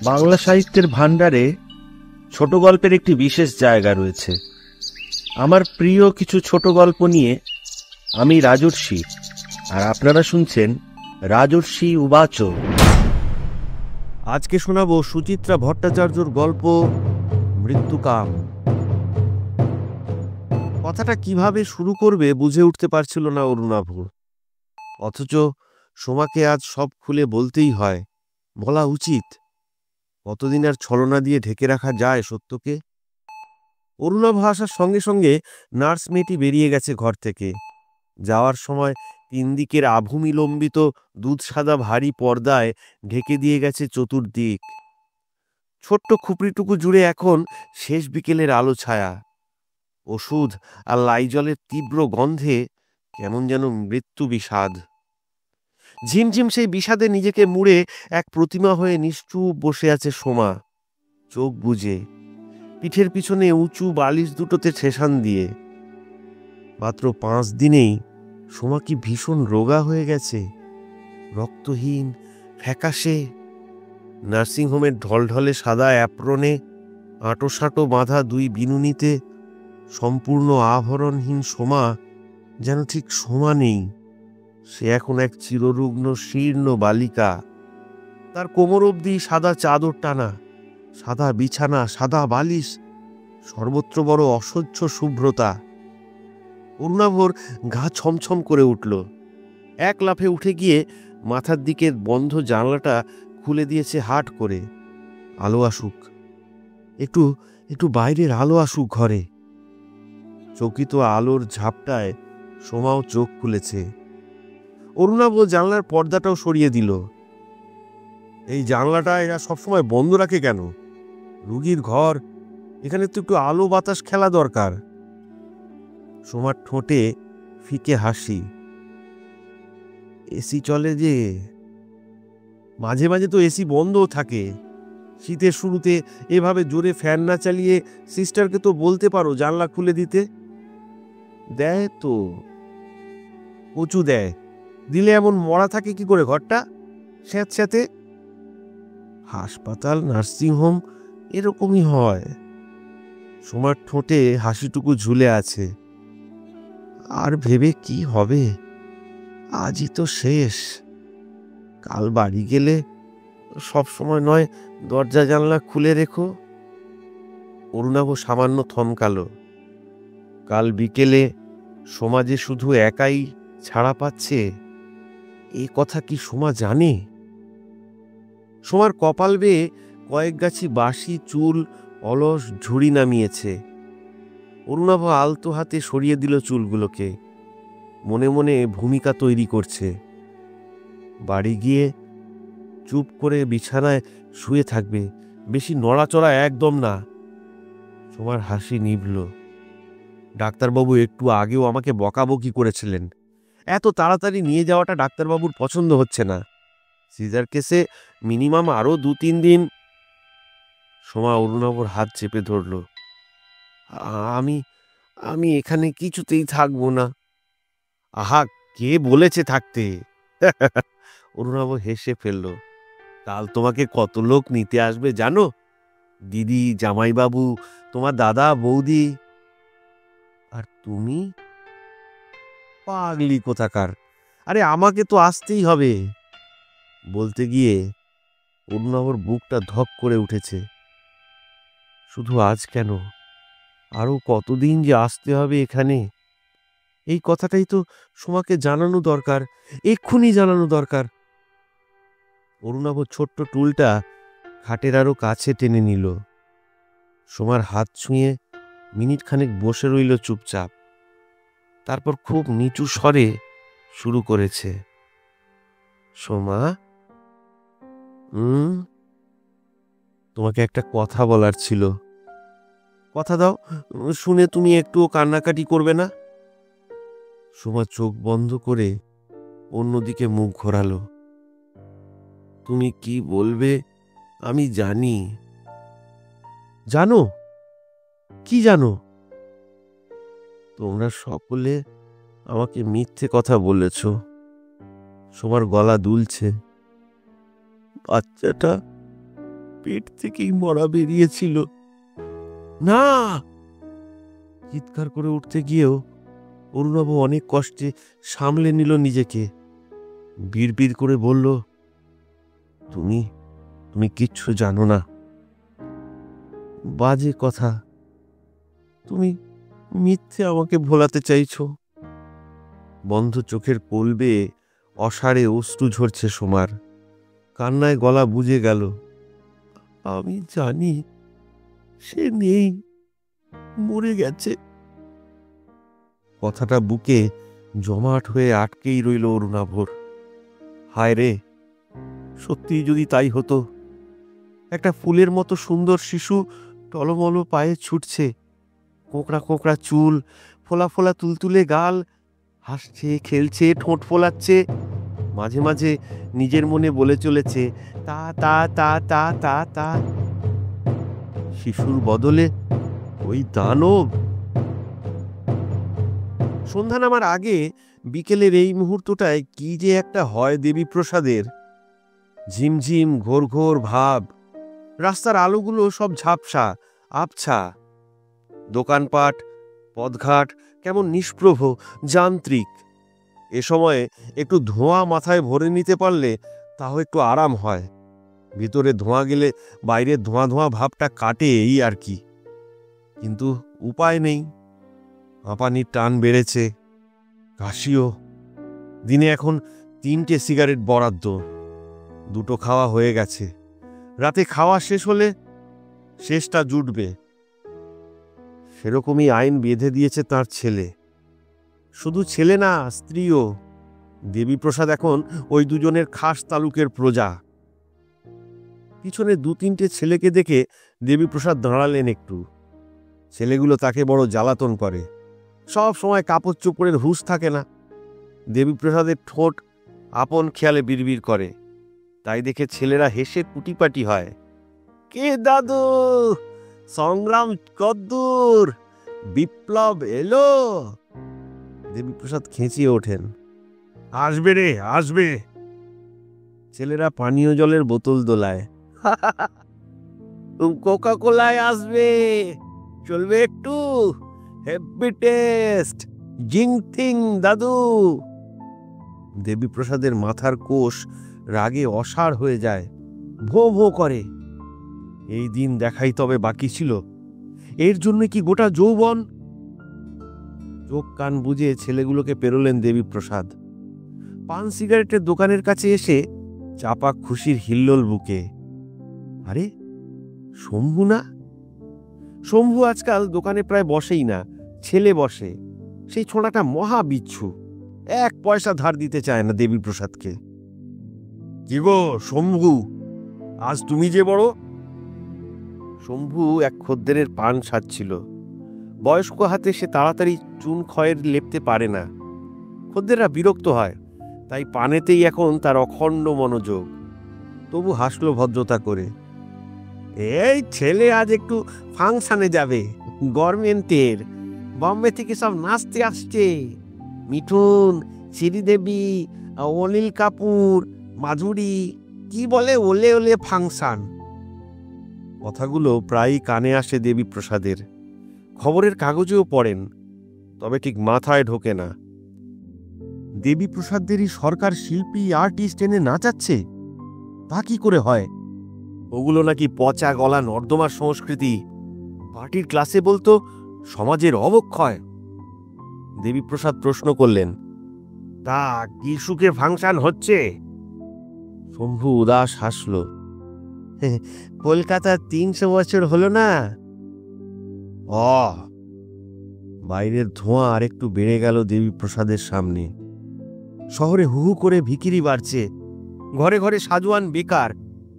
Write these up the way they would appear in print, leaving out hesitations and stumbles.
বাংলা সাহিত্যের ভাণ্ডারে ছোট গল্পের একটি বিশেষ জায়গা রয়েছে। আমার প্রিয় কিছু ছোট গল্প নিয়ে আমি রাজর্ষি, আর আপনারা শুনছেন রাজর্ষি উবাচ। আজকে শোনাবো সুচিত্রা ভট্টাচার্যর গল্প মৃত্যুকাম। কথাটা কিভাবে শুরু করবে বুঝে উঠতে পারছিল না অরুণাভ, অথচ সোমাকে আজ সব খুলে বলতেই হয়, বলা উচিত। কতদিন আর ছলনা দিয়ে ঢেকে রাখা যায় সত্যকে? অরুণাভ আসার সঙ্গে সঙ্গে নার্স মেয়েটি বেরিয়ে গেছে ঘর থেকে। যাওয়ার সময় 3 দিকের আভূমিলম্বিত দুধ সাদা ভারী পর্দায় ঢেকে দিয়ে গেছে চতুর্দিক। ছোট্ট খুপড়িটুকু জুড়ে এখন শেষ বিকেলের আলো ছায়া। ওষুধ আর লাইজলের তীব্র গন্ধে কেমন যেন মৃত্যু বিষাদ। ঝিমঝিম সেই বিষাদে নিজেকে মুড়ে এক প্রতিমা হয়ে নিশ্চুপ বসে আছে সোমা, চোখ বুজে, পিঠের পিছনে উঁচু বালিশ দুটোতে ঠেসান দিয়ে। মাত্র 5 দিনেই সোমা কি ভীষণ রোগা হয়ে গেছে, রক্তহীন, ফ্যাকাশে। নার্সিংহোমের ঢলঢলে সাদা অ্যাপ্রনে, আঁটো বাঁধা 2 বিনুনিতে সম্পূর্ণ আভরণহীন সোমা যেন ঠিক সোমা নেই। সে এখন এক চিররুগ্ন শীর্ণ বালিকা। তার কোমর অবধি সাদা চাদর টানা, সাদা বিছানা, সাদা বালিশ, সর্বত্র বড় অসহ্য শুভ্রতা। অরুণাভর গা ছমছম করে উঠল। এক লাফে উঠে গিয়ে মাথার দিকের বন্ধ জানলাটা খুলে দিয়েছে হাট করে। আলো আসুক, একটু একটু বাইরের আলো আসুক ঘরে। চকিত আলোর ঝাপটায় সোমাও চোখ খুলেছে। অরুণাভ জানলার পর্দাটাও সরিয়ে দিল। এই জানলাটা এরা সবসময় বন্ধ রাখে কেন? রুগীর ঘর, এখানে তো একটু আলো বাতাস খেলা দরকার। সোমার ঠোঁটে ফিকে হাসি। এসি চলে যে, মাঝে মাঝে তো এসি বন্ধও থাকে। শীতের শুরুতে এভাবে জোরে ফ্যান না চালিয়ে সিস্টারকে তো বলতে পারো জানলা খুলে দিতে। দেয় তো, কচু দেয়। দিলে এমন মরা থাকে কি করে ঘরটা স্যাঁতস্যাঁতে? হাসপাতাল, নার্সিংহোম এরকমই হয়। সোমার ঠোঁটে হাসিটুকু ঝুলে আছে। আর ভেবে কি হবে, আজই তো শেষ। কাল বাড়ি গেলে সব সময় নয় দরজা জানলা খুলে রেখো। অরুণাভ সামান্য থমকালো। কাল বিকেলে সোমা যে শুধু একাই ছাড়া পাচ্ছে, এ কথা কি সোমা জানে? সোমার কপাল বেয়ে কয়েক গাছি বাসি চুল অলস ঝুড়ি নামিয়েছে। অরুণাভ আলতো হাতে সরিয়ে দিল চুলগুলোকে, মনে মনে ভূমিকা তৈরি করছে। বাড়ি গিয়ে চুপ করে বিছানায় শুয়ে থাকবে, বেশি নড়াচড়া একদম না। সোমার হাসি নিভল। ডাক্তারবাবু একটু আগেও আমাকে বকাবকি করেছিলেন। এত তাড়াতাড়ি নিয়ে যাওয়াটা ডাক্তারবাবুর পছন্দ হচ্ছে না। সিজার কেসে মিনিমাম আরো 2-3 দিন। সোমা অরুণাভর হাত চেপে ধরল। আমি আমি এখানে কিছুতেই থাকবো না। আহা, কে বলেছে থাকতে? অরুণাভ হেসে ফেলল। কাল তোমাকে কত লোক নিতে আসবে জানো? দিদি, জামাইবাবু, তোমার দাদা, বৌদি। আর তুমি? পাগলি কোথাকার! আরে আমাকে তো আসতেই হবে। বলতে গিয়ে অরুণাভর বুকটা ধক করে উঠেছে। শুধু আজ কেন, আরো কতদিন যে আসতে হবে এখানে? এই কথাটাই তো সোমাকে জানানো দরকার, এক্ষুনি জানানো দরকার। অরুণাভ ছোট্ট টুলটা খাটের আরো কাছে টেনে নিল। সোমার হাত ছুঁয়ে মিনিট খানেক বসে রইল চুপচাপ। তারপর খুব নিচু স্বরে শুরু করেছে। সোমা, তোমাকে একটা কথা বলার ছিল। কথা দাও, শুনে তুমি একটুও কান্নাকাটি করবে না। সোমা চোখ বন্ধ করে অন্যদিকে মুখ ঘোরালো। তুমি কি বলবে আমি জানি। জানো? কি জানো? তোমরা সকলে আমাকে মিথ্যে কথা বলেছ। সোমার গলা দুলছে। বাচ্চাটা পেট থেকেই মরা বেরিয়েছিল। না! চিৎকার করে উঠতে গিয়েও অরুণাভ অনেক কষ্টে সামলে নিল নিজেকে। বিড়বিড় করে বলল, তুমি তুমি কিচ্ছু জানো না। বাজে কথা। তুমি মিথ্যে আমাকে ভোলাতে চাইছো। বন্ধ চোখের কোল বেয়ে অসাড়ে অশ্রু ঝরছে সোমার। কান্নায় গলা বুজে গেল। আমি জানি সে নেই, মরে গেছে। কথাটা বুকে জমাট হয়ে আটকেই রইল অরুণাভর। হায় রে, সত্যি যদি তাই হতো। একটা ফুলের মতো সুন্দর শিশু টলমল পায়ে ছুটছে, কোঁকড়া কোঁকড়া চুল, ফোলা ফোলা তুলতুলে গাল, হাসছে, খেলছে, ঠোঁট ফোলাচ্ছে, মাঝে মাঝে নিজের মনে বলে চলেছে তা তা তা তা তা তা। শিশুর বদলে ওই দানব। সন্ধ্যা নামার আগে বিকেলের এই মুহূর্তটায় কি যে একটা হয় দেবীপ্রসাদের। ঝিমঝিম ঘোর ঘোর ভাব। রাস্তার আলোগুলো সব ঝাপসা, আবছা। দোকানপাট, পথঘাট কেমন নিষ্প্রভ, যান্ত্রিক। এ সময়ে একটু ধোঁয়া মাথায় ভরে নিতে পারলে তাও একটু আরাম হয়। ভিতরে ধোঁয়া গেলে বাইরের ধোঁয়া ধোঁয়া ভাবটা কাটে, এই আর কি। কিন্তু উপায় নেই। হাঁপানির টান বেড়েছে, কাশিও। দিনে এখন 3টে সিগারেট বরাদ্দ। 2টো খাওয়া হয়ে গেছে। রাতে খাওয়া শেষ হলে শেষটা জুটবে। সেরকমই আইন বেঁধে দিয়েছে তার ছেলে। শুধু ছেলে না, স্ত্রীও। দেবীপ্রসাদ এখন ওই দুজনের খাস তালুকের প্রজা। পিছনে 2-3টে ছেলেকে দেখে দেবীপ্রসাদ দাঁড়ালেন একটু। ছেলেগুলো তাকে বড় জ্বালাতন করে। সব সময় কাপড় চোপড়ের হুঁশ থাকে না। দেবীপ্রসাদের ঠোঁট আপন খেয়ালে বিড়বিড় করে। তাই দেখে ছেলেরা হেসে কুটিপাটি হয়। কে দাদু, সংগ্রাম কদ্দূর, বিপ্লব এলো? দেবীপ্রসাদ খেঁচিয়ে ওঠেন, আসবে রে, আসবে। ছেলেরা পানীয় জলের বোতল দোলায়। কোকা কোলায় আসবে, চলবে একটু? হেভি টেস্ট, জিং থিং দাদু। দেবীপ্রসাদের মাথার কোষ রাগে অসাড় হয়ে যায়, ভোঁ ভোঁ করে। এই দিন দেখাই তবে বাকি ছিল। এর জন্য কি গোটা যৌবন? চোখ কান বুঝে ছেলেগুলোকে পেরোলেন দেবীপ্রসাদ। পান সিগারেটের দোকানের কাছে এসে চাপা খুশির হিল্লোল বুকে। আরে, শম্ভু না? শম্ভু আজকাল দোকানে প্রায় বসেই না, ছেলে বসে। সেই ছোঁড়াটা মহা বিচ্ছু, 1 পয়সা ধার দিতে চায় না দেবীপ্রসাদকে। কি গো শম্ভু, আজ তুমি যে বড়। শম্ভু এক খদ্দেরের পান সাজছিল। বয়স্ক হাতে সে তাড়াতাড়ি চুন খয়ের লেপতে পারে না। খদ্দেররা বিরক্ত হয়, তাই পানেতেই এখন তার অখণ্ড মনোযোগ। তবু হাসল ভদ্রতা করে। এই ছেলে আজ একটু ফাংশনে যাবে, গভর্নমেন্টের। বম্বে থেকে সব নাচতে আসছে। মিঠুন, শ্রীদেবী, অনিল কাপুর, মাধুরী, কি বলে ওলে ওলে ফাংশন। কথাগুলো প্রায়ই কানে আসে দেবীপ্রসাদের। খবরের কাগজেও পড়েন, তবে ঠিক মাথায় ঢোকে না। দেবীপ্রসাদদেরই সরকার শিল্পী, আর্টিস্ট এনে নাচাচ্ছে। তা কি করে হয়? ওগুলো নাকি পচা গলা নর্দমার সংস্কৃতি। পার্টির ক্লাসে বলতো সমাজের অবক্ষয়। দেবীপ্রসাদ প্রশ্ন করলেন, তা কি সুখে ফাংশন হচ্ছে? শম্ভু উদাস হাসল। কলকাতা 300 বছর হলো না। বাইরের ধোঁয়া আরেকটু বেড়ে গেল দেবীপ্রসাদের সামনে। শহরে হু হু করে ভিখিরি বাড়ছে। ঘরে ঘরে সাজোয়ান বেকার।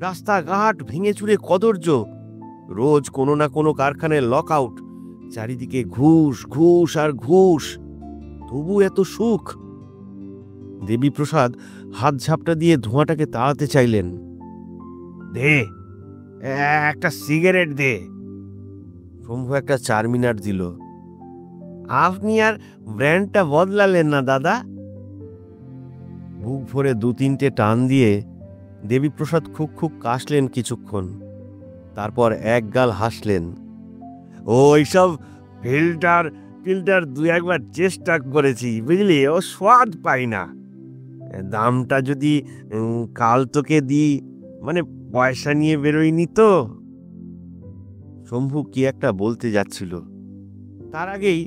রাস্তাঘাট ভেঙে চুরে কদর্য। রোজ কোনো না কোনো কারখানায় লক আউট। চারিদিকে ঘুষ ঘুষ আর ঘুষ। তবু এত সুখ। দেবীপ্রসাদ হাত ঝাপটা দিয়ে ধোঁয়াটাকে তাড়াতে চাইলেন। দে, একটা সিগারেট দে। শম্ভু একটা 4 মিনিট দিল। আপনি আর ব্র্যান্ডটা বদলালেন না দাদা? বুক ভরে 2-3টে টান দিয়ে দেবীপ্রসাদ খুব খুব কাশলেন কিছুক্ষণ। তারপর একগাল হাসলেন। ওইসব ফিল্টার ফিল্টার দু একবার চেষ্টা করেছি, বুঝলি, ও স্বাদ পাই না। দামটা যদি কাল তোকে দিই, মানে পয়সা নিয়ে বেরোয়নি তো। শম্ভু কি একটা বলতে যাচ্ছিল, তার আগেই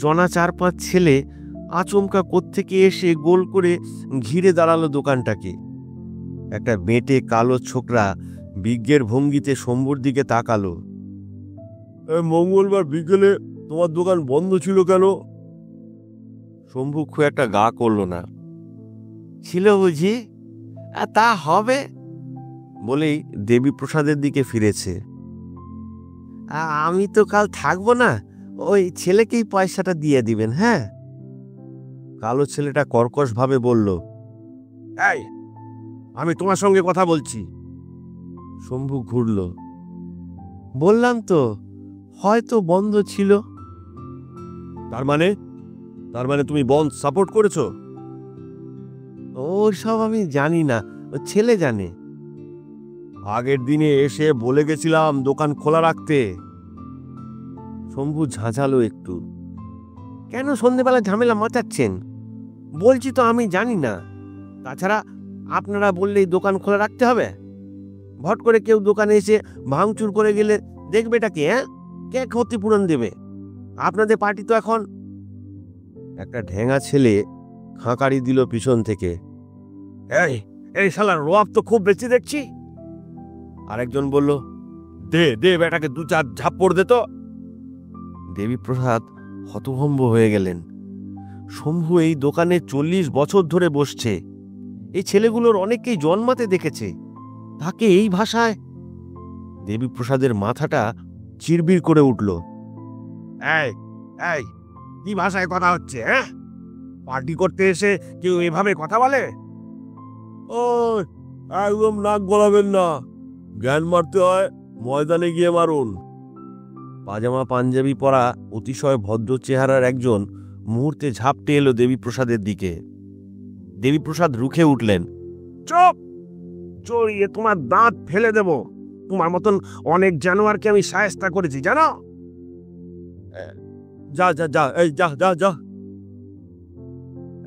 জনা 4-5 ছেলে আচমকা কোত্থেকে এসে গোল করে ঘিরে দাঁড়ালো দোকানটাকে। একটা বেঁটে কালো ছোকরা বিজ্ঞের ভঙ্গিতে শম্ভুর দিকে তাকালো। মঙ্গলবার বিকেলে তোমার দোকান বন্ধ ছিল কেন? শম্ভু খুব একটা গা করল না। ছিল বুঝি? তা হবে বলেই দেবীপ্রসাদের দিকে ফিরেছে। আমি তো কাল থাকবো না, ওই ছেলেকেই পয়সাটা দিয়ে দিবেন। হ্যাঁ, কালো ছেলেটা কর্কশ ভাবে বলল। এই, আমি তোমার সঙ্গে কথা বলছি। শম্ভু ঘুরল। বললাম তো হয়তো বন্ধ ছিল। তার মানে তুমি বন্ধ সাপোর্ট করেছো? ওসব আমি জানি না, ছেলে জানে। আগের দিনে এসে বলে গেছিলাম দোকান খোলা রাখতে। শম্ভু ঝাঁঝালো একটু। কেন সন্ধেবেলা ঝামেলা মাচাচ্ছেন? বলছি তো আমি জানি না। তাছাড়া আপনারা বললেই দোকান খোলা রাখতে হবে? ভট করে কেউ দোকানে এসে ভাঙচুর করে গেলে দেখবেটা কে? কে ক্ষতিপূরণ দেবে? আপনাদের পার্টি তো এখন। একটা ঢেঙা ছেলে খাঁকারি দিল পিছন থেকে। এই এই শালার রোয়াব তো খুব বেশি দেখছি। আরেকজন বলল, দে দে বেটাকে 2-4 ঝাপ্পড় দে তো। দেবীপ্রসাদ হতভম্ব হয়ে গেলেন। শম্ভু এই দোকানে 40 বছর ধরে বসছে। এই ছেলেগুলোর অনেককেই জন্মাতে দেখেছে, তাকে এই ভাষায়? দেবীপ্রসাদের মাথাটা চিরবির করে উঠল। এই এই কি ভাষায় কথা হচ্ছে? হ্যাঁ, পার্টি করতে এসে কেউ এভাবে কথা বলে? ও, একদম নাক গলাবেন না। জ্ঞান মারতে হয় ময়দানে গিয়ে মারুন। পাজামা পাঞ্জাবি পরা অতিশয় ভদ্র চেহারার একজন মুহূর্তে ঝাপটে এলো দেবীপ্রসাদের দিকে। দেবীপ্রসাদ রুখে উঠলেন। চুপ! চড়িয়ে তোমার দাঁত ফেলে দেব। তোমার মতন অনেক জানোয়ারকে আমি শায়েস্তা করেছি, জানো? যা যা যা, এই যা যা যা।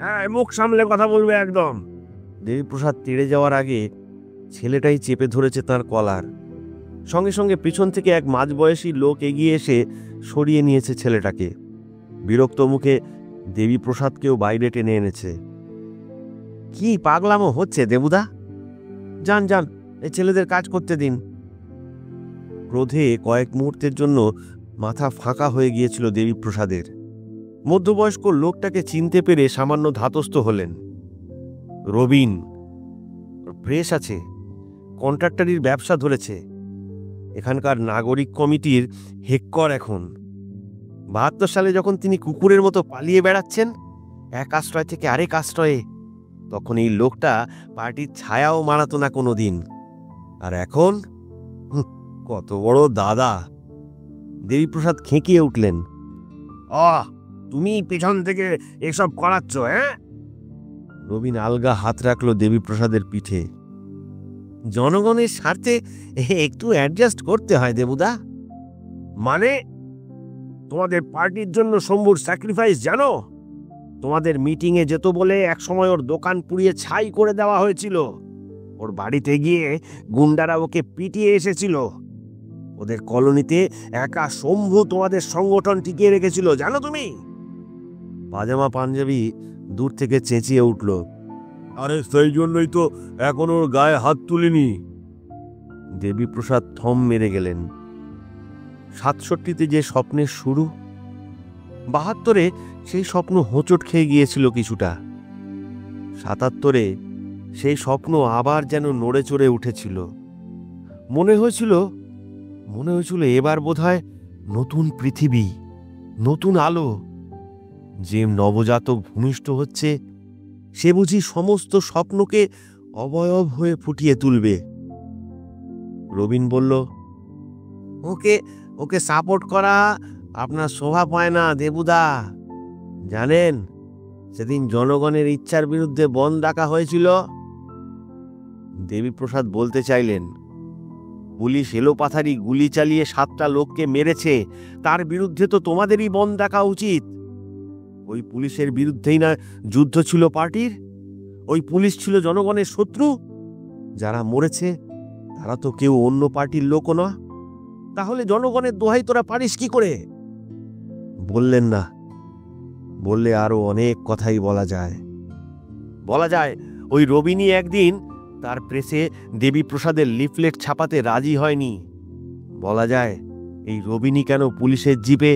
হ্যাঁ, মুখ সামলে কথা বলবে একদম। দেবীপ্রসাদ তেড়ে যাওয়ার আগে ছেলেটাই চেপে ধরেছে তার কলার। সঙ্গে সঙ্গে পিছন থেকে এক মাঝবয়সী লোক এগিয়ে এসে সরিয়ে নিয়েছে ছেলেটাকে। বিরক্ত মুখে দেবীপ্রসাদকেও বাইরে টেনে এনেছে। কি পাগলামো হচ্ছে দেবুদা? যান যান, এই ছেলেদের কাজ করতে দিন। ক্রোধে কয়েক মুহূর্তের জন্য মাথা ফাঁকা হয়ে গিয়েছিল দেবীপ্রসাদের। মধ্যবয়স্ক লোকটাকে চিনতে পেরে সামান্য ধাতস্থ হলেন। রবিন, প্রেস আছে, কন্ট্রাক্টরির ব্যবসা ধরেছে, এখানকার নাগরিক কমিটির হেক্কর এখন। 72 সালে যখন তিনি কুকুরের মতো পালিয়ে বেড়াচ্ছেন এক আশ্রয় থেকে আরেক আশ্রয়ে, তখন এই লোকটা পার্টির ছায়াও মানাতো না কোনো দিন। আর এখন কত বড় দাদা! দেবীপ্রসাদ খেঁকিয়ে উঠলেন। তুমি পেছন থেকে এসব করাচ্ছ? হ্যাঁ? রবিন আলগা হাত রাখলো দেবীপ্রসাদের পিঠে। জনগণের স্বার্থে একটু অ্যাডজাস্ট করতে হয় দেবুদা। মানে তোমাদের পার্টির জন্য শম্ভুর স্যাক্রিফাইস জানো? তোমাদের মিটিংয়ে যেত বলে একসময় ওর দোকান পুড়িয়ে ছাই করে দেওয়া হয়েছিল। ওর বাড়িতে গিয়ে গুন্ডারা ওকে পিটিয়ে এসেছিল। ওদের কলোনিতে একা শম্ভু তোমাদের সংগঠন টিকিয়ে রেখেছিল, জানো তুমি? পাজামা পাঞ্জাবি দূর থেকে চেঁচিয়ে উঠল। আরে সেই জন্যই তো এখন ওর গায়ে হাত তুলিনি। দেবীপ্রসাদ থম মেরে গেলেন। 67-তে যে স্বপ্নের শুরু, 72-এ সেই স্বপ্ন হোঁচট খেয়ে গিয়েছিল কিছুটা। 77-এ সেই স্বপ্ন আবার যেন নড়ে চড়ে উঠেছিল। মনে হয়েছিল এবার বোধহয় নতুন পৃথিবী, নতুন আলো। যে নবজাতক ভূমিষ্ঠ হচ্ছে সে বুঝি সমস্ত স্বপ্নকে অবয়ব হয়ে ফুটিয়ে তুলবে। রবিন বলল, ওকে সাপোর্ট করা আপনার শোভা পায় না দেবুদা। জানেন সেদিন জনগণের ইচ্ছার বিরুদ্ধে বন্ধ ডাকা হয়েছিল। দেবীপ্রসাদ বলতে চাইলেন, পুলিশ এলোপাথারি গুলি চালিয়ে 7টা লোককে মেরেছে, তার বিরুদ্ধে তো তোমাদেরই বন ডাকা উচিত। ওই পুলিশের বিরুদ্ধেই না যুদ্ধ ছিল পার্টির? ওই পুলিশ ছিল জনগণের শত্রু? যারা মরেছে তারা তো কেউ অন্য পার্টির লোকও না। তাহলে জনগণের দোহাই তোরা পারিস কি করে? বললেন না, বললে আরো অনেক কথাই বলা যায়। ওই রবিনী একদিন তার প্রেসে দেবীপ্রসাদের লিফলেট ছাপাতে রাজি হয়নি। বলা যায় এই রবিনী কেন পুলিশের জিপে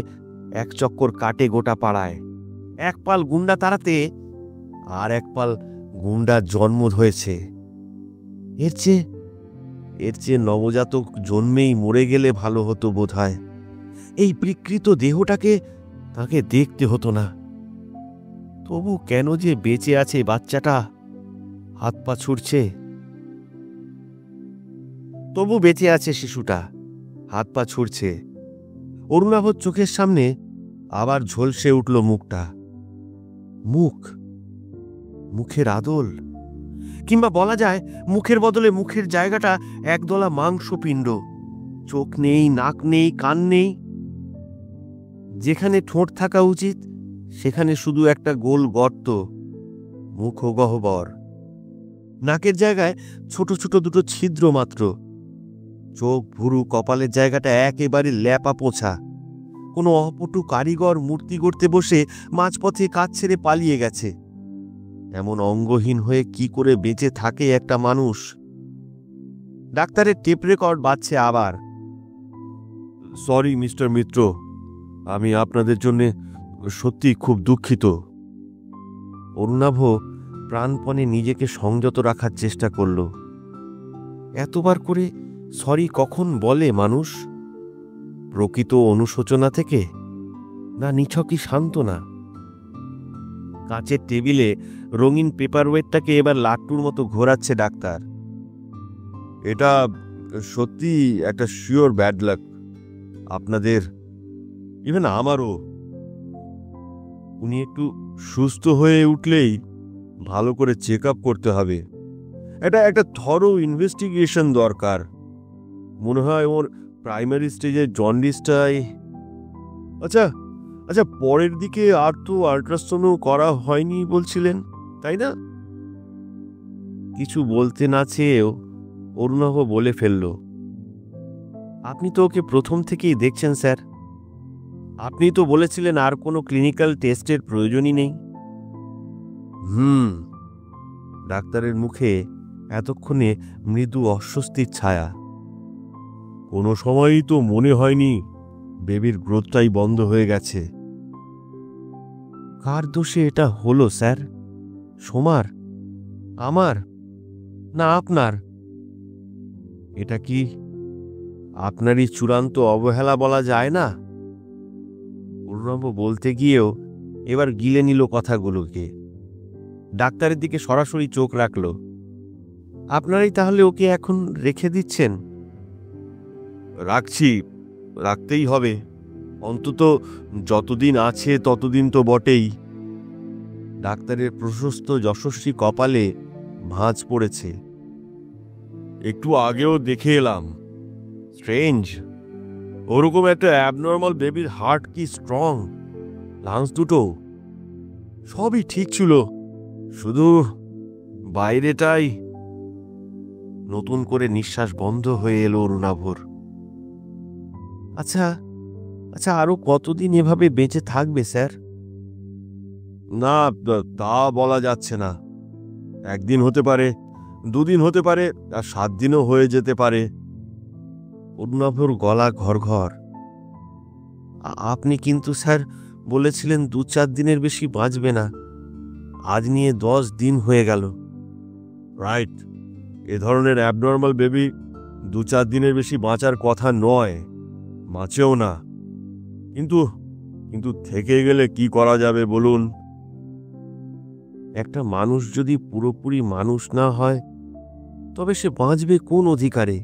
এক চক্কর কাটে গোটা পাড়ায়। এক পাল গুন্ডা তাড়াতে আর এক পাল গুন্ডার জন্ম হয়েছে। এর চেয়ে নবজাতক জন্মেই মরে গেলে ভালো হতো বোধহয়। এই বিকৃত দেহটাকে তাকে দেখতে হতো না। তবু কেন যে বেঁচে আছে বাচ্চাটা? হাত পা ছুটছে, তবু বেঁচে আছে শিশুটা, হাত পা ছুটছে। অরুণাভর চোখের সামনে আবার ঝলসে উঠল মুখটা। মুখের আদল, কিংবা বলা যায় মুখের বদলে মুখের জায়গাটা একদলা মাংসপিণ্ড। চোখ নেই, নাক নেই, কান নেই। যেখানে ঠোঁট থাকা উচিত সেখানে শুধু একটা গোল গর্ত, মুখ গহ্বর। নাকের জায়গায় ছোট ছোট দুটো ছিদ্র মাত্র। চোখ, ভুরু, কপালের জায়গাটা একেবারে ল্যাপা পোছা। কোনো অপটু কারিগর মূর্তি গড়তে বসে মাঝপথে কাজ ছেড়ে পালিয়ে গেছে। এমন অঙ্গহীন হয়ে কি করে বেঁচে থাকে একটা মানুষ? ডাক্তারের টেপ রেকর্ড বাজছে আবার। সরি মিস্টার মিত্র, আমি আপনাদের জন্য সত্যি খুব দুঃখিত। অরুণাভ প্রাণপণে নিজেকে সংযত রাখার চেষ্টা করল। এতবার করে সরি কখন বলে মানুষ? প্রকৃত অনুশোচনা থেকে, না নিছকই সান্ত্বনা? কাঁচের টেবিলে রঙিন পেপারওয়েটটাকে এবার লাট্টুর মতো ঘোরাচ্ছে ডাক্তার। এটা সত্যি একটা শিওর ব্যাড লাক আপনাদের, ইভেন আমারও। উনি একটু সুস্থ হয়ে উঠলেই ভালো করে চেক আপ করতে হবে। একটা থরো ইনভেস্টিগেশন দরকার। মনে হয় ওর প্রাইমারি স্টেজের জন্ডিসটাই। আচ্ছা, পরের দিকে আর তো আল্ট্রাসাউন্ডও করা হয়নি বলছিলেন, তাই না? কিছু বলতে না চেয়েও অরুণাভ বলে ফেলল, আপনি তো ওকে প্রথম থেকেই দেখছেন স্যার। আপনি তো বলেছিলেন আর কোনো ক্লিনিক্যাল টেস্টের প্রয়োজনই নেই। ডাক্তারের মুখে এতক্ষণে মৃদু অস্বস্তির ছায়া। কোনো সময়ই তো মনে হয়নি বেবির গ্রোথটাই বন্ধ হয়ে গেছে। কার দোষে এটা হলো স্যার? সোমার, আমার, না আপনার? এটা কি আপনারই চূড়ান্ত অবহেলা বলা যায় না? অরুণাভ বলতে গিয়েও এবার গিলে নিল কথাগুলোকে। ডাক্তারের দিকে সরাসরি চোখ রাখল। আপনারাই তাহলে ওকে এখন রেখে দিচ্ছেন? রাখতেই হবে, অন্তত যতদিন আছে ততদিন তো বটেই। ডাক্তারের প্রশস্ত যশস্বী কপালে ভাঁজ পড়েছে। একটু আগেও দেখে এলাম। স্ট্রেঞ্জ, ওরকম একটা অ্যাবনর্মাল বেবির হার্ট কি স্ট্রং, লাংস দুটো সবই ঠিক ছিল, শুধু বাইরেটাই। নতুন করে নিঃশ্বাস বন্ধ হয়ে এলো অরুণাভর। আচ্ছা, আরো কতদিন এভাবে বেঁচে থাকবে স্যার? না, তা বলা যাচ্ছে না। একদিন হতে পারে, দুদিন হতে পারে, আর 7 দিনও হয়ে যেতে পারে। অরুণাভর গলা ঘর। আপনি কিন্তু স্যার বলেছিলেন 2-4 দিনের বেশি বাঁচবে না। আজ নিয়ে 10 দিন হয়ে গেল। রাইট, এ ধরনের অ্যাবনর্মাল বেবি 2-4 দিনের বেশি বাঁচার কথা নয়, বাঁচেও না। কিন্তু থেকে গেলে কি করা যাবে বলুন? একটা মানুষ যদি পুরোপুরি মানুষ না হয় তবে সে বাঁচবে কোন অধিকারে?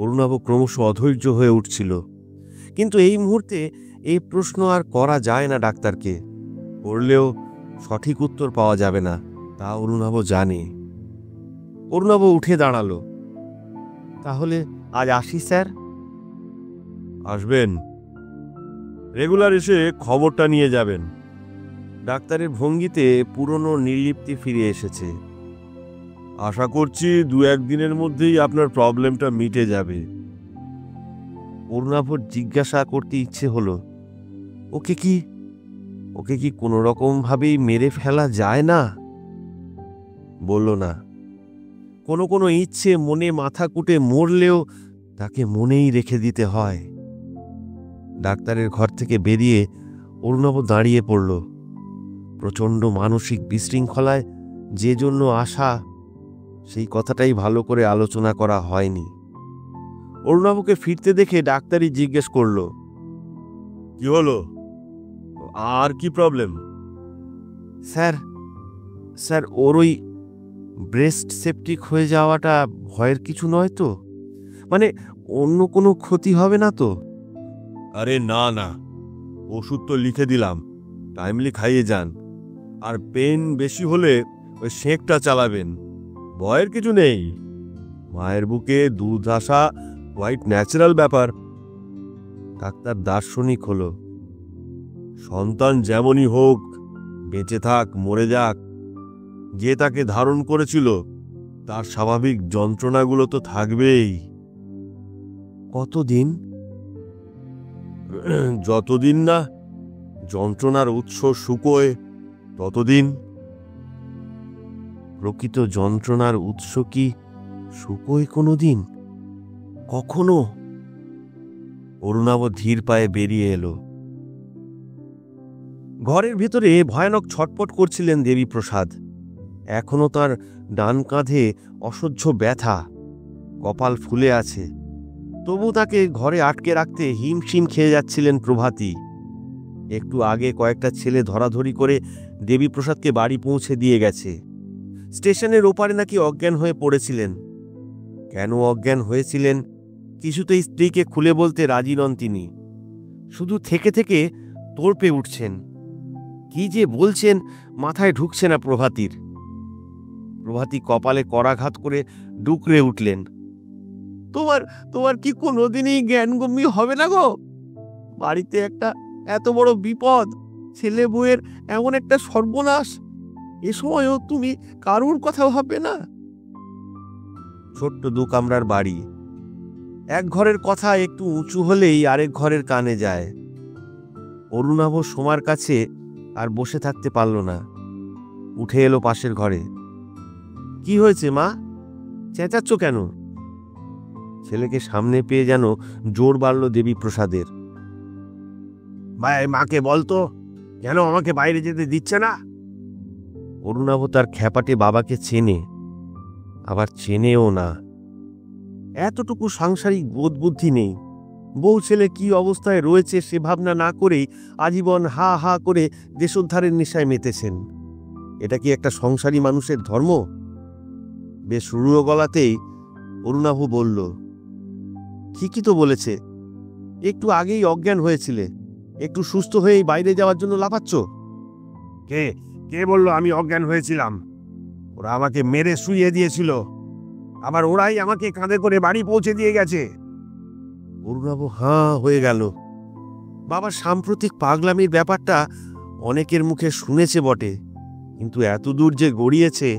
অরুণাভ ক্রমশ অধৈর্য হয়ে উঠছিল। কিন্তু এই মুহূর্তে এই প্রশ্ন আর করা যায় না ডাক্তারকে। করলেও সঠিক উত্তর পাওয়া যাবে না, তা অরুণাভ জানে। অরুণাভ উঠে দাঁড়ালো। তাহলে আজ আসি স্যার। আসবেন, রেগুলার এসে খবরটা নিয়ে যাবেন। ডাক্তারের ভঙ্গিতে পুরনো নির্লিপ্তি ফিরে এসেছে। আশা করছি 2-1 দিনের মধ্যেই আপনার প্রবলেমটা মিটে যাবে। অরুণাভর জিজ্ঞাসা করতে ইচ্ছে হলো, ওকে কি কোনো রকম ভাবেই মেরে ফেলা যায় না? বলল না। কোনো ইচ্ছে মনে মাথা কুটে মরলেও তাকে মনেই রেখে দিতে হয়। ডাক্তারের ঘর থেকে বেরিয়ে অরুণাভ দাঁড়িয়ে পড়ল। প্রচণ্ড মানসিক বিশৃঙ্খলায় যে জন্য আসা, সেই কথাটাই ভালো করে আলোচনা করা হয়নি। অরুণাভকে ফিরতে দেখে ডাক্তারই জিজ্ঞেস করল, কি হলো, আর কি প্রবলেম? স্যার ওর ওই ব্রেস্ট সেপটিক হয়ে যাওয়াটা ভয়ের কিছু নয় তো? মানে অন্য কোনো ক্ষতি হবে না তো? আরে না, ওষুধ তো লিখে দিলাম, টাইমলি খাইয়ে যান। আর পেন বেশি হলে ওই সেঁকটা চালাবেন, ভয়ের কিছু নেই। মায়ের বুকে দুধ আসা হোয়াইট ন্যাচারাল ব্যাপার। ডাক্তার দার্শনিক হলো। সন্তান যেমনই হোক, বেঁচে থাক মরে যাক, যে তাকে ধারণ করেছিল তার স্বাভাবিক যন্ত্রণাগুলো তো থাকবেই। কতদিন? যতদিন না যন্ত্রণার উৎস শুকোয় ততদিন। প্রকৃত যন্ত্রণার উৎস কি শুকোয় কোনো দিন? কখনো? অরুণাভ ধীর পায়ে বেরিয়ে এলো। ঘরের ভেতরে ভয়ানক ছটপট করছিলেন দেবীপ্রসাদ। এখনো তার ডান কাঁধে অসহ্য ব্যথা, কপাল ফুলে আছে। তবু তাকে ঘরে আটকে রাখতে হিমশিম খেয়ে যাচ্ছিলেন প্রভাতী। একটু আগে কয়েকটা ছেলে ধরাধরি করে দেবীপ্রসাদকে বাড়ি পৌঁছে দিয়ে গেছে। স্টেশনের ওপারে নাকি অজ্ঞান হয়ে পড়েছিলেন। কেন অজ্ঞান হয়েছিলেন কিছুতেই স্ত্রীকে খুলে বলতে রাজি নন তিনি। শুধু থেকে থেকে তোড়পে উঠছেন। কি যে বলছেন মাথায় ঢুকছে না প্রভাতীর। প্রভাতী কপালে করাঘাত করে ডুকরে উঠলেন। তোমার কি কোনোদিনই জ্ঞানগম্য হবে না গো? বাড়িতে একটা এত বড় বিপদ, ছেলে বউয়ের এমন একটা সর্বনাশ, এ সময়ও তুমি কারুর কথা ভাববে না? ছোট্ট 2 কামরার বাড়ি। এক ঘরের কথা একটু উঁচু হলেই আরেক ঘরের কানে যায়। অরুণাভ সোমার কাছে আর বসে থাকতে পারল না, উঠে এলো পাশের ঘরে। কি হয়েছে মা, চেঁচাচ্ছ কেন? ছেলেকে সামনে পেয়ে যেন জোর বাড়ল দেবীপ্রসাদের। মাকে বলতো কেন আমাকে বাইরে যেতে দিচ্ছে না? অরুণাভ তার খ্যাপাটে বাবাকে চেনে, আবার চেনেও না। এতটুকু সাংসারিক বোধ বুদ্ধি নেই। বউ ছেলে কি অবস্থায় রয়েছে সে ভাবনা না করেই আজীবন হা হা করে দেশোদ্ধারের নেশায় মেতেছেন। এটা কি একটা সংসারী মানুষের ধর্ম? বেশ রুড়ো গলাতেই অরুণাভ বলল, ঠিকই তো বলেছে, একটু আগেই অজ্ঞান হয়েছিলে, একটু সুস্থ হয়েই বাইরে যাওয়ার জন্য লাফাচ্ছ। কে বলল আমি অজ্ঞান হয়েছিলাম? ওরা আমাকে মেরে শুইয়ে দিয়েছিল, আবার ওরাই আমাকে কাঁধে করে বাড়ি পৌঁছে দিয়ে গেছে। অরুণাভ হাঁ হয়ে গেল। বাবার সাম্প্রতিক পাগলামির ব্যাপারটা অনেকের মুখে শুনেছে বটে, কিন্তু এত দূর যে গড়িয়েছে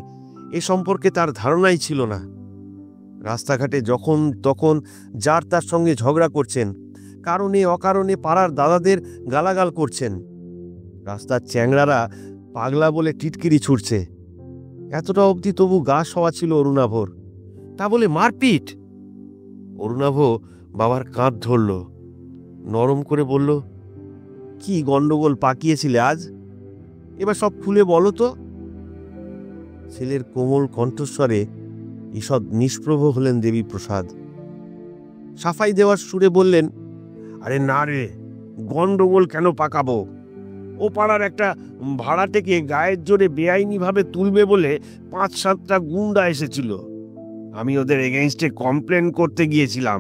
এ সম্পর্কে তার ধারণাই ছিল না। রাস্তাঘাটে যখন তখন যার তার সঙ্গে ঝগড়া করছেন, কারণে অকারণে পাড়ার দাদাদের গালাগাল করছেন। রাস্তার চ্যাংড়ারা পাগলা বলে টিটকিরি ছুটছে। এতটা অবধি তবু গা সওয়া ছিল অরুণাভর, তা বলে মারপিট? অরুণাভ বাবার কাঁধ ধরল, নরম করে বলল, কি গন্ডগোল পাকিয়েছিলে আজ? এবার সব খুলে বলো তো। ছেলের কোমল কণ্ঠস্বরে ঈষৎ নিষ্প্রভ হলেন দেবীপ্রসাদ। সাফাই দেওয়ার সুরে বললেন, আরে না রে, গন্ডগোল কেন পাকাবো? ও পাড়ার একটা ভাড়াটেকে গায়ের জোরে বেআইনিভাবে তুলবে বলে 5-7টা গুন্ডা এসেছিল। আমি ওদের এগেইনস্টে কমপ্লেন করতে গিয়েছিলাম।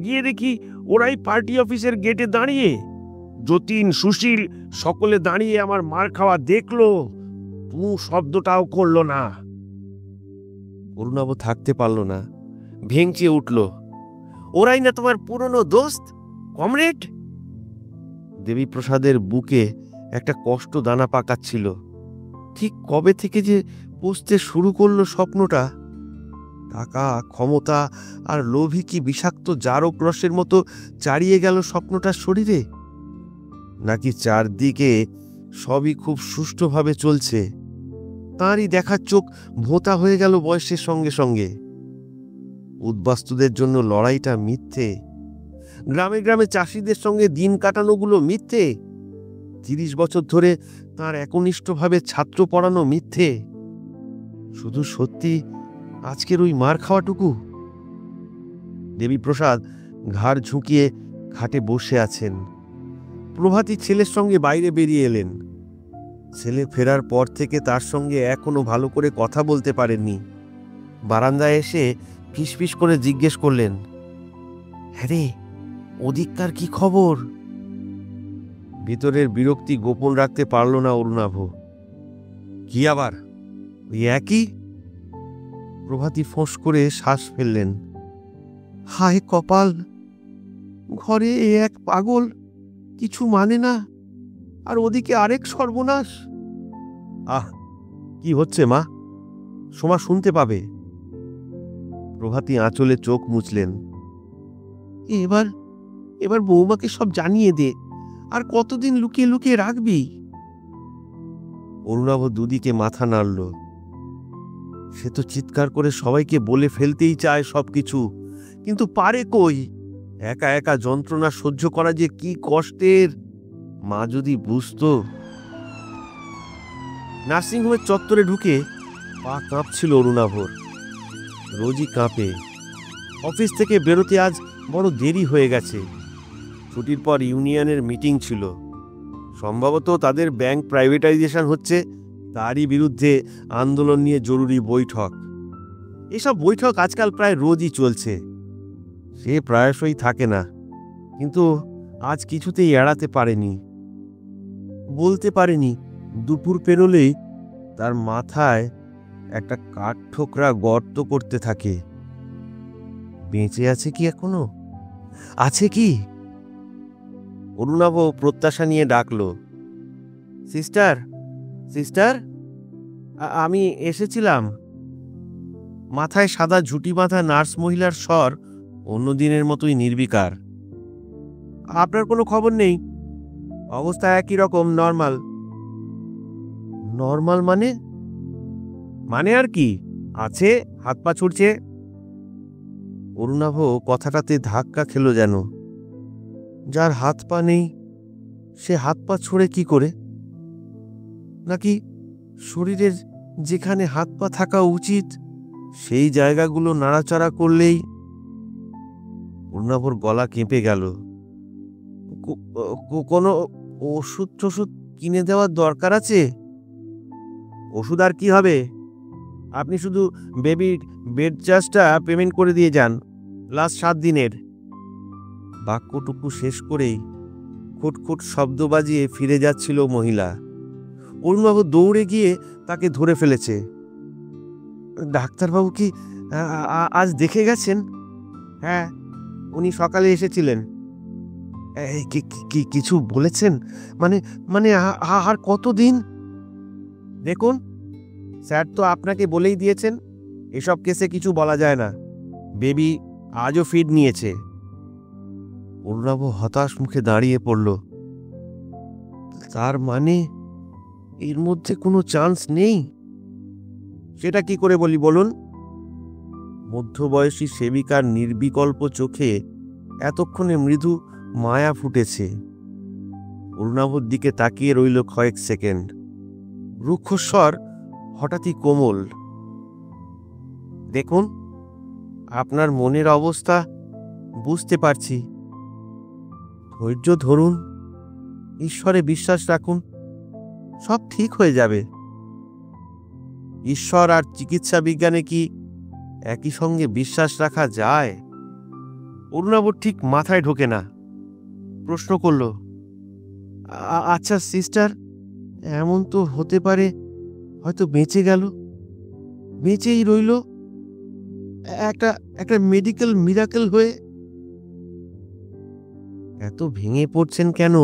গিয়ে দেখি ওরাই পার্টি অফিসের গেটে দাঁড়িয়ে, যতীন সুশীল সকলে দাঁড়িয়ে আমার মার খাওয়া দেখলো, তু শব্দটাও করলো না। অরুণাভ থাকতে পারল না, ভেঙচে উঠল। ওরাই না তোমার পুরনো দোস্ত, কমরেড? দেবীপ্রসাদের বুকে একটা কষ্ট দানা পাকাচ্ছিল। ঠিক কবে থেকে যে পুষতে শুরু করলো স্বপ্নটা। টাকা, ক্ষমতা আর লোভী কি বিষাক্ত জারক রসের মতো চাড়িয়ে গেল স্বপ্নটার শরীরে, নাকি চারদিকে সবই খুব সুষ্ঠুভাবে চলছে? তাঁরই দেখার চোখ ভোঁতা হয়ে গেল বয়সের সঙ্গে সঙ্গে। উদ্বাস্তুদের জন্য লড়াইটা মিথ্যে, গ্রামে গ্রামে চাষিদের সঙ্গে দিন কাটানোগুলো মিথ্যে, 30 বছর ধরে তার একনিষ্ঠভাবে ছাত্র পড়ানো মিথ্যে। শুধু সত্যি আজকের ওই মার খাওয়াটুকু। দেবীপ্রসাদ ঘাড় ঝুঁকিয়ে খাটে বসে আছেন। প্রভাতী ছেলের সঙ্গে বাইরে বেরিয়ে এলেন। ছেলে ফেরার পর থেকে তার সঙ্গে এখনো ভালো করে কথা বলতে পারেননি। বারান্দায় এসে ফিসফিস করে জিজ্ঞেস করলেন, হ্যাঁ রে, ওদিককার কি খবর? ভিতরের বিরক্তি গোপন রাখতে পারল না অরুণাভ। কি আবার? ওই একই। প্রভাতী ফোঁস করে শ্বাস ফেললেন। হায় কপাল, ঘরে এক পাগল, কিছু মানে না, আর ওদিকে আরেক সর্বনাশ। আহ, কি হচ্ছে মা? সোমা শুনতে পাবে। প্রভাতী আঁচলে চোখ মুছলেন। এবার এবার বৌমাকে সব জানিয়ে দে, আর কতদিন লুকিয়ে লুকিয়ে রাখবি? অরুণাভ দুদিকে মাথা নাড়ল। সে তো চিৎকার করে সবাইকে বলে ফেলতেই চায় সবকিছু, কিন্তু পারে কই? একা একা যন্ত্রণা সহ্য করা যে কি কষ্টের, মা যদি বুঝতো। নার্সিংহোমের চত্বরে ঢুকে পা কাঁপছিল অরুণাভর। রোজই কাঁপে। অফিস থেকে বেরোতে আজ বড় দেরি হয়ে গেছে। ছুটির পর ইউনিয়নের মিটিং ছিল। সম্ভবত তাদের ব্যাংক প্রাইভেটাইজেশন হচ্ছে, তারই বিরুদ্ধে আন্দোলন নিয়ে জরুরি বৈঠক। এসব বৈঠক আজকাল প্রায় রোজই চলছে। সে প্রায়শই থাকে না, কিন্তু আজ কিছুতেই এড়াতে পারেনি। বলতে পারেনি দুপুর পেরোলেই তার মাথায় একটা কাঠঠোকরা গর্ত করতে থাকে। বেঁচে আছে কি এখনো? আছে কি? অরুণাভ প্রত্যাশা নিয়ে ডাকল, সিস্টার, সিস্টার, আমি এসেছিলাম। মাথায় সাদা ঝুঁটি বাঁধা নার্স মহিলার স্বর অন্যদিনের মতোই নির্বিকার। আপনার কোনো খবর নেই? অবস্থা একই রকম, নর্মাল। নর্মাল মানে? মানে আর কি, আছে, হাত পা ছুটছে। অরুণাভ কথাটাতে ধাক্কা খেল যেন। যার হাত পা নেই সে হাত পা ছড়ে কি করে? নাকি শরীরের যেখানে হাত পা থাকা উচিত সেই জায়গাগুলো নাড়াচাড়া করলেই? অরুণাভর গলা কেঁপে গেল। কোনো ওষুধ টষুধ কিনে দেওয়ার দরকার আছে? ওষুধ আর কি হবে, আপনি শুধু বেবির বেড চার্জটা পেমেন্ট করে দিয়ে যান, লাস্ট 7 দিনের। বাক্যটুকু শেষ করেই খুটখুট শব্দ বাজিয়ে ফিরে যাচ্ছিল মহিলা। অরুণবাবু দৌড়ে গিয়ে তাকে ধরে ফেলেছে। ডাক্তারবাবু কি আজ দেখে গেছেন? হ্যাঁ, উনি সকালে এসেছিলেন। কিছু বলেছেন? মানে মানে আর কতদিন? দেখুন, স্যার তো আপনাকে বলেই দিয়েছেন, এসব কেসে কিছু বলা যায় না। বেবি আজও ফিড নিয়েছে। অরুণাভ হতাশ মুখে দাঁড়িয়ে পড়ল। তার মানে এর মধ্যে কোনো চান্স নেই? সেটা কি করে বলি বলুন? মধ্যবয়সী সেবিকার নির্বিকল্প চোখে এতক্ষণে মৃদু মায়া ফুটেছে। অরুণাভর দিকে তাকিয়ে রইল কয়েক সেকেন্ড। রুক্ষস্বর হঠাৎই কোমল। দেখুন, আপনার মনের অবস্থা বুঝতে পারছি। ধৈর্য ধরুন, ঈশ্বরে বিশ্বাস রাখুন, সব ঠিক হয়ে যাবে। ঈশ্বর আর চিকিৎসা বিজ্ঞানে কি একই সঙ্গে বিশ্বাস রাখা যায়? অরুণাভর ঠিক মাথায় ঢোকে না। প্রশ্ন করল, আচ্ছা সিস্টার, এমন তো হতে পারে হয়তো বেঁচে গেল, বেঁচেই রইল, একটা একটা মেডিকেল মিরাকেল হয়ে। এত ভেঙে পড়ছেন কেন?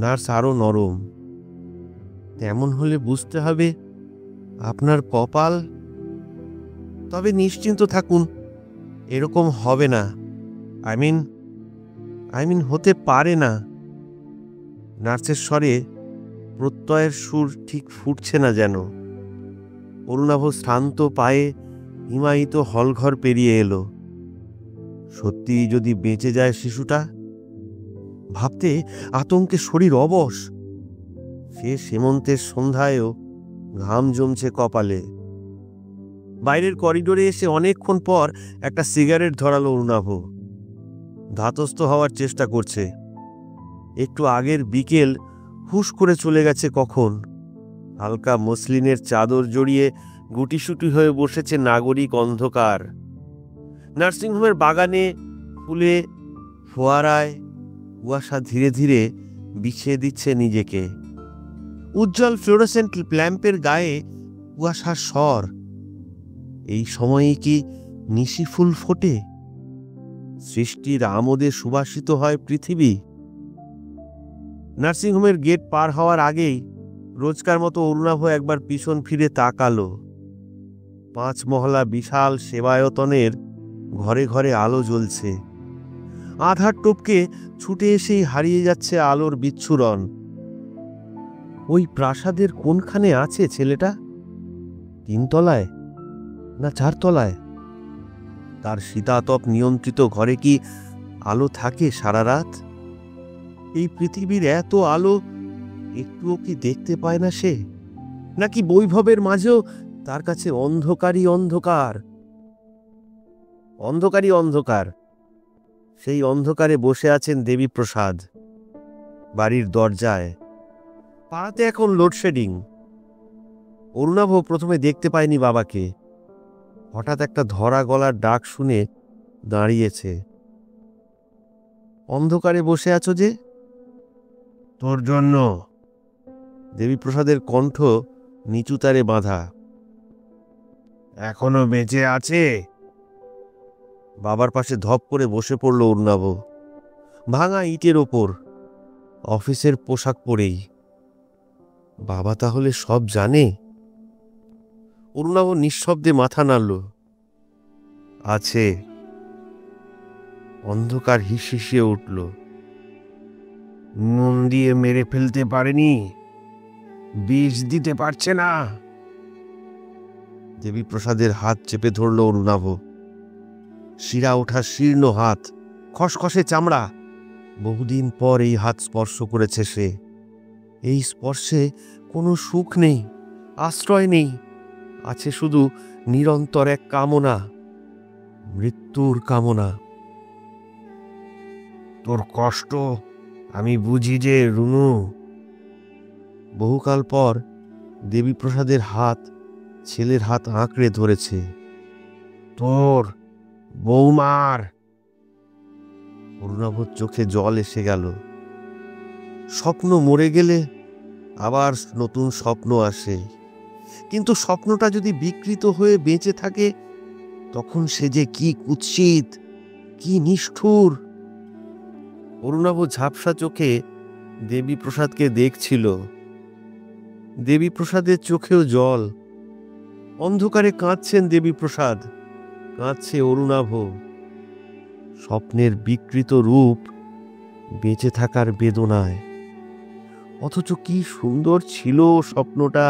নার্স আরো নরম। তেমন হলে বুঝতে হবে আপনার কপাল। তবে নিশ্চিন্ত থাকুন, এরকম হবে না। আই মিন হতে পারে না। নার্সের স্বরে প্রত্যয়ের সুর ঠিক ফুটছে না যেন। অরুণাভ শান্ত পায়ে হিমায়িত হলঘর পেরিয়ে এলো। সত্যি যদি বেঁচে যায় শিশুটা, ভাবতে আতঙ্কে শরীর অবশ। সে সীমন্তের সন্ধ্যায়ও ঘাম জমছে কপালে। বাইরের করিডোরে এসে অনেকক্ষণ পর একটা সিগারেট ধরালো অরুণাভ। ধাতস্থ হওয়ার চেষ্টা করছে। একটু আগের বিকেল হুশ করে চলে গেছে কখন। হালকা মসলিনের চাদর জড়িয়ে গুটিসুটি হয়ে বসেছে নাগরিক অন্ধকার। নার্সিংহোমের বাগানে, ফুলে, ফোয়ারায় কুয়াশা ধীরে ধীরে বিছিয়ে দিচ্ছে নিজেকে। উজ্জ্বল ফ্লোরোসেন্ট ল্যাম্পের গায়ে কুয়াশার স্বর। এই সময়ে কি নিশি ফুল ফোটে? সৃষ্টির আমোদে সুবাসিত হয় পৃথিবী। নার্সিংহোমের গেট পার হওয়ার আগেই রোজকার মতো অরুণাভ একবার পিছন ফিরে তাকালো। 5 মহলা বিশাল সেবায়তনের ঘরে ঘরে আলো জ্বলছে। আধার টপকে ছুটে এসেই হারিয়ে যাচ্ছে আলোর বিচ্ছুরণ। ওই প্রাসাদের কোনখানে আছে ছেলেটা? 3 তলায় না 4 তলায়? তার শীতাতপ নিয়ন্ত্রিত ঘরে কি আলো থাকে সারা রাত? এই পৃথিবীর এত আলো একটুও কি দেখতে পায় না সে? নাকি বৈভবের মাঝেও তার কাছে অন্ধকারই অন্ধকার? অন্ধকারই অন্ধকার। সেই অন্ধকারে বসে আছেন দেবীপ্রসাদ বাড়ির দরজায়। পাড়াতে এখন লোডশেডিং। অরুণাভ প্রথমে দেখতে পায়নি বাবাকে। হঠাৎ একটা ধরা গলার ডাক শুনে দাঁড়িয়েছে। অন্ধকারে বসে আছো যে? তোর জন্য। দেবীপ্রসাদের কণ্ঠ নিচুতারে বাঁধা। এখনো বেঁচে আছে? বাবার পাশে ধপ করে বসে পড়ল অরুণাভ। ভাঙা ইটের ওপর, অফিসের পোশাক পরেই। বাবা তাহলে সব জানে? অরুণাভ নিঃশব্দে মাথা নাড়ল। আছে। অন্ধকার হিসিয়ে উঠল। নুন দিয়ে মেরে ফেলতে পারেনি? বিষ দিতে পারছে না? দেবীপ্রসাদের হাত চেপে ধরল অরুণাভ। শিরা ওঠা শীর্ণ হাত, খসখসে চামড়া। বহুদিন পর এই হাত স্পর্শ করেছে সে। এই স্পর্শে কোনো সুখ নেই, আশ্রয় নেই। আছে শুধু নিরন্তর এক কামনা, মৃত্যুর কামনা। তোর কষ্ট আমি বুঝি যে রুনু। বহুকাল পর দেবীপ্রসাদের হাত ছেলের হাত আঁকড়ে ধরেছে। তোর বৌমার। অরুণাভর চোখে জল এসে গেল। স্বপ্ন মরে গেলে আবার নতুন স্বপ্ন আসে, কিন্তু স্বপ্নটা যদি বিকৃত হয়ে বেঁচে থাকে, তখন সে যে কি কুৎসিত, কি নিষ্ঠুর। অরুণাভ ঝাপসা চোখে দেবীপ্রসাদকে দেখছিল। দেবীপ্রসাদের চোখেও জল। অন্ধকারে কাঁদছেন দেবীপ্রসাদ, কাঁদছে অরুণাভ। স্বপ্নের বিকৃত রূপ বেঁচে থাকার বেদনায়। অথচ কি সুন্দর ছিল স্বপ্নটা।